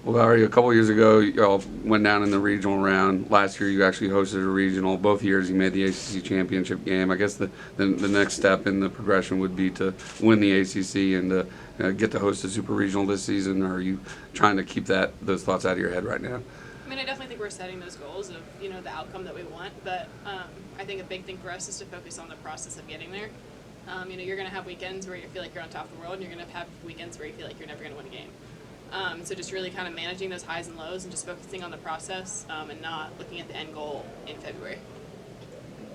Well, Larry, a couple years ago, you all went down in the regional round. Last year, you actually hosted a regional. Both years, you made the ACC championship game. I guess the next step in the progression would be to win the ACC and to get to host a super regional this season. Or are you trying to keep those thoughts out of your head right now? I mean, I definitely think we're setting those goals of, the outcome that we want, but I think a big thing for us is to focus on the process of getting there. You're going to have weekends where you feel like you're on top of the world, and you're going to have weekends where you feel like you're never going to win a game. So just really kind of managing those highs and lows and just focusing on the process and not looking at the end goal in February.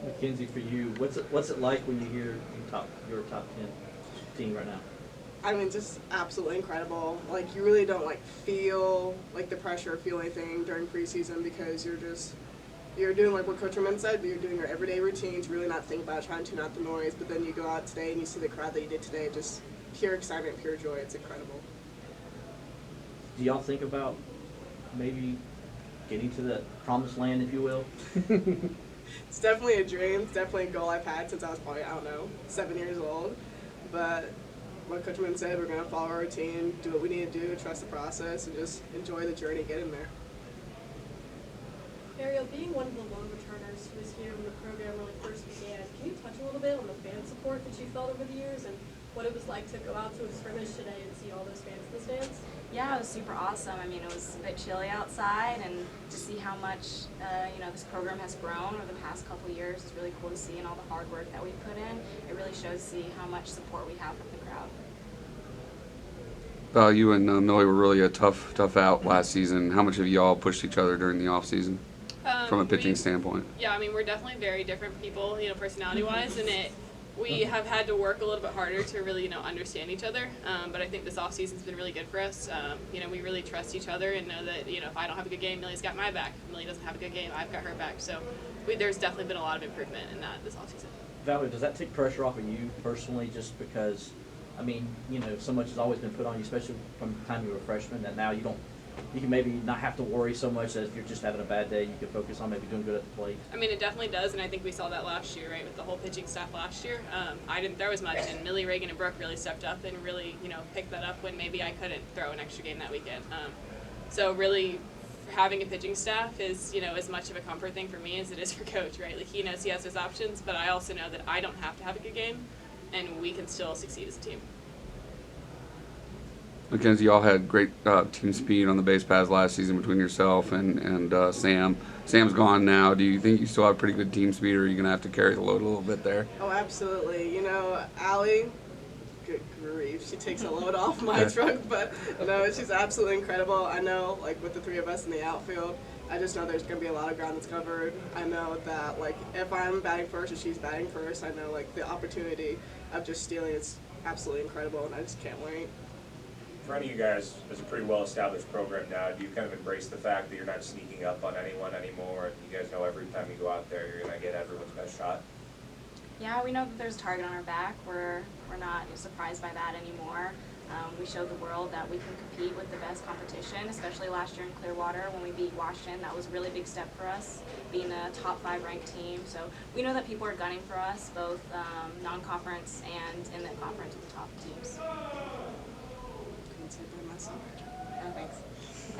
Mackenzie, for you, what's it like when you hear your top 10 team right now? I mean, just absolutely incredible. Like, you really don't feel the pressure or feel anything during preseason because you're doing what Coach Roman said, but you're doing your everyday routines, really not thinking about it, trying to tune out the noise. But then you go out today and you see the crowd that you did today, just pure excitement, pure joy. It's incredible. Do y'all think about maybe getting to the promised land, if you will? It's definitely a dream. It's definitely a goal I've had since I was probably, 7 years old. But what Coach Roman said, we're going to follow our routine, do what we need to do, trust the process, and just enjoy the journey getting there. Ariel, being one of the long returners who was here when the program really first began, can you touch a little bit on the fan support that you felt over the years and what it was like to go out to a scrimmage today and see all those fans in the stands? Yeah, it was super awesome. I mean, it was a bit chilly outside, and to see how much this program has grown over the past couple of years is really cool to see, and all the hard work that we put in. It really shows to see how much support we have from the crowd. You and Millie were really a tough out last season. How much have you all pushed each other during the off season from a pitching standpoint? Yeah, I mean, we're definitely very different people, personality-wise, and we have had to work a little bit harder to really, understand each other. But I think this off season's been really good for us. We really trust each other and know that, if I don't have a good game, Millie's got my back. If Millie doesn't have a good game, I've got her back. So there's definitely been a lot of improvement in that this off season. Valerie, does that take pressure off of you personally, just because, so much has always been put on you, especially from the time you were a freshman, that now you can maybe not have to worry so much that if you're just having a bad day, you can focus on maybe doing good at the plate? I mean, it definitely does, and I think we saw that last year, right, with the whole pitching staff last year. I didn't throw as much, and Millie, Reagan, and Brooke really stepped up and really, picked that up when maybe I couldn't throw an extra game that weekend. So really, having a pitching staff is, as much of a comfort thing for me as it is for Coach, right? Like, he knows he has his options, but I also know that I don't have to have a good game, and we can still succeed as a team. Mackenzie, y'all had great team speed on the base paths last season between yourself and Sam. Sam's gone now. Do you think you still have pretty good team speed, or are you going to have to carry the load a little bit there? Oh, absolutely. Allie, good grief, she takes a load off my trunk, but no, she's absolutely incredible. I know, with the three of us in the outfield, I just know there's going to be a lot of ground that's covered. I know that, if I'm batting first and she's batting first, I know, the opportunity of just stealing is absolutely incredible, and I just can't wait. For any of you guys, as a pretty well-established program now, do you kind of embrace the fact that you're not sneaking up on anyone anymore? You guys know every time you go out there, you're going to get everyone's best shot? Yeah, we know that there's a target on our back. We're not surprised by that anymore. We showed the world that we can compete with the best competition, especially last year in Clearwater when we beat Washington. That was a really big step for us, being a top 5 ranked team. So we know that people are gunning for us, both non-conference and in the conference with the top teams. Myself. No, thanks.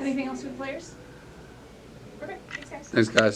Anything else for the players? Okay, thanks guys. Thanks, guys.